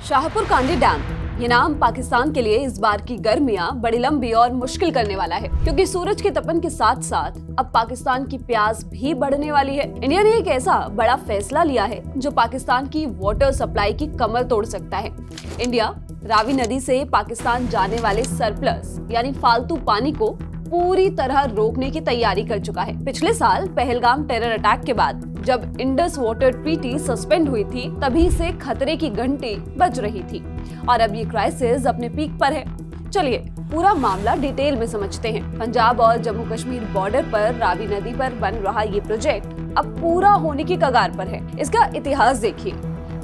Shahpur Kandi dam, ये नाम पाकिस्तान के लिए इस बार की गर्मियां बड़ी लंबी और मुश्किल करने वाला है, क्योंकि सूरज के तपन के साथ साथ अब पाकिस्तान की प्यास भी बढ़ने वाली है। इंडिया ने एक ऐसा बड़ा फैसला लिया है जो पाकिस्तान की वाटर सप्लाई की कमर तोड़ सकता है। इंडिया रावी नदी से पाकिस्तान जाने वाले सरप्लस यानी फालतू पानी को पूरी तरह रोकने की तैयारी कर चुका है। पिछले साल पहलगाम टेरर अटैक के बाद जब इंडस वाटर ट्रीटी सस्पेंड हुई थी, तभी से खतरे की घंटी बज रही थी और अब ये क्राइसिस अपने पीक पर है। चलिए पूरा मामला डिटेल में समझते हैं। पंजाब और जम्मू कश्मीर बॉर्डर पर रावी नदी पर बन रहा ये प्रोजेक्ट अब पूरा होने की कगार पर है। इसका इतिहास देखिए।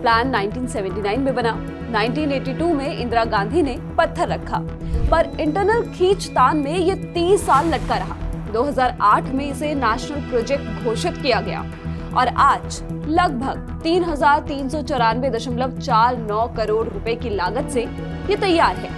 प्लान 1979 में बना, 1982 में इंदिरा गांधी ने पत्थर रखा, पर इंटरनल खींचतान में ये 30 साल लटका रहा। 2008 में इसे नेशनल प्रोजेक्ट घोषित किया गया और आज लगभग 3,394.49 करोड़ रुपए की लागत से ये तैयार है।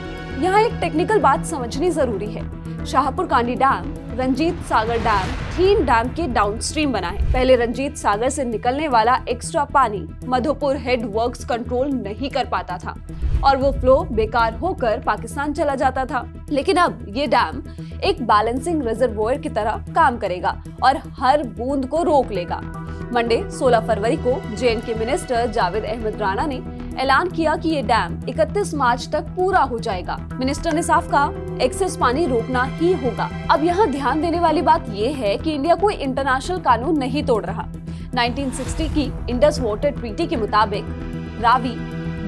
यहाँ एक टेक्निकल बात समझनी जरूरी है। Shahpur Kandi dam Ranjit Sagar dam 3 dam के डाउनस्ट्रीम बना है। पहले रंजीत सागर से निकलने वाला एक्स्ट्रा पानी मधोपुर हेड वर्क्स कंट्रोल नहीं कर पाता था और वो फ्लो बेकार होकर पाकिस्तान चला जाता था। लेकिन अब ये डैम एक बैलेंसिंग रिजर्वोयर की तरह काम करेगा और हर बूंद को रोक लेगा। मंडे 16 फरवरी को जेएंडके मिनिस्टर जावेद अहमद राणा ने ऐलान किया कि ये डैम 31 मार्च तक पूरा हो जाएगा। मिनिस्टर ने साफ कहा, एक्सेस पानी रोकना ही होगा। अब यहाँ ध्यान देने वाली बात ये है कि इंडिया कोई इंटरनेशनल कानून नहीं तोड़ रहा। 1960 की इंडस वाटर ट्रीटी के मुताबिक रावी,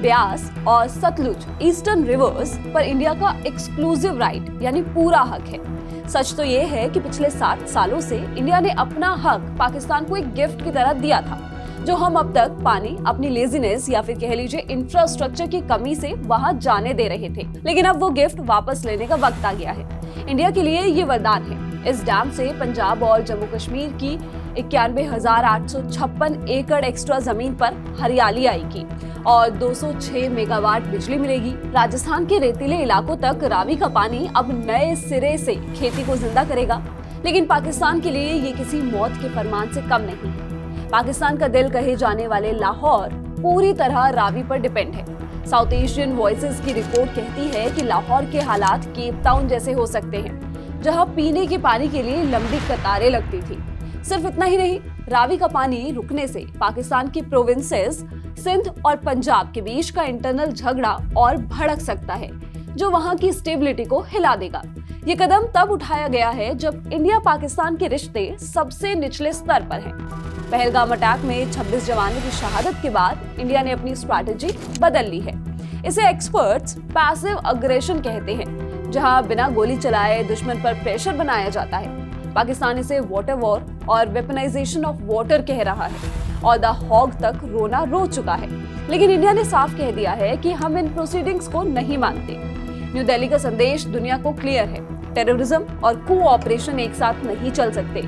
ब्यास और सतलुज ईस्टर्न रिवर्स पर इंडिया का एक्सक्लूसिव राइट यानी पूरा हक है। सच तो ये है कि पिछले 7 सालों से इंडिया ने अपना हक पाकिस्तान को एक गिफ्ट की तरह दिया था, जो हम अब तक पानी अपनी लेजीनेस या फिर कह लीजिए इंफ्रास्ट्रक्चर की कमी से वहां जाने दे रहे थे। लेकिन अब वो गिफ्ट वापस लेने का वक्त आ गया है। इंडिया के लिए ये वरदान है। इस डैम से पंजाब और जम्मू कश्मीर की 91,856 एकड़ एक्स्ट्रा जमीन पर हरियाली आएगी और 206 मेगावाट बिजली मिलेगी। राजस्थान के रेतीले इलाकों तक रावी का पानी अब नए सिरे से खेती को जिंदा करेगा। लेकिन पाकिस्तान के लिए ये किसी मौत के फरमान से कम नहीं है। पाकिस्तान का दिल कहे जाने वाले लाहौर पूरी तरह रावी पर डिपेंड है। साउथ एशियन वॉइसेस की रिपोर्ट कहती है कि लाहौर के हालात केप टाउन जैसे हो सकते हैं, जहां पीने के पानी के लिए लंबी कतारें लगती थी। सिर्फ इतना ही नहीं, रावी का पानी रुकने से पाकिस्तान की प्रोविंसेस सिंध और पंजाब के बीच का इंटरनल झगड़ा और भड़क सकता है, जो वहां की स्टेबिलिटी को हिला देगा। ये कदम तब उठाया गया है जब इंडिया पाकिस्तान के रिश्ते सबसे निचले स्तर पर हैं। पहलगाम अटैक में 26 जवानों की शहादत के बाद इंडिया ने अपनी स्ट्रैटेजी बदल ली है। इसे एक्सपर्ट्स पैसिव अग्रेशन कहते हैं, जहां बिना गोली चलाए दुश्मन पर प्रेशर बनाया जाता है। पाकिस्तान इसे वाटर वॉर और वेपनाइजेशन ऑफ वाटर कह रहा है और द हॉग तक रोना रो चुका है। लेकिन इंडिया ने साफ कह दिया है कि हम इन प्रोसीडिंग्स को नहीं मानते। न्यू दिल्ली का संदेश दुनिया को क्लियर है, टेररिज्म और कोऑपरेशन एक साथ नहीं चल सकते,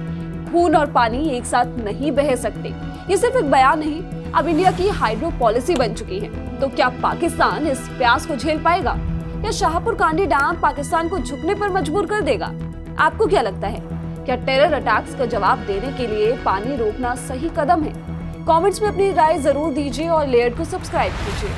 खून और पानी एक साथ नहीं बह सकते। ये सिर्फ एक बयान नहीं, अब इंडिया की हाइड्रो पॉलिसी बन चुकी है। तो क्या पाकिस्तान इस प्यास को झेल पाएगा या शाहपुर कांडी डैम पाकिस्तान को झुकने पर मजबूर कर देगा? आपको क्या लगता है? क्या टेरर अटैक्स का जवाब देने के लिए पानी रोकना सही कदम है? कमेंट्स में अपनी राय जरूर दीजिए और लेयर्ड को सब्सक्राइब कीजिए।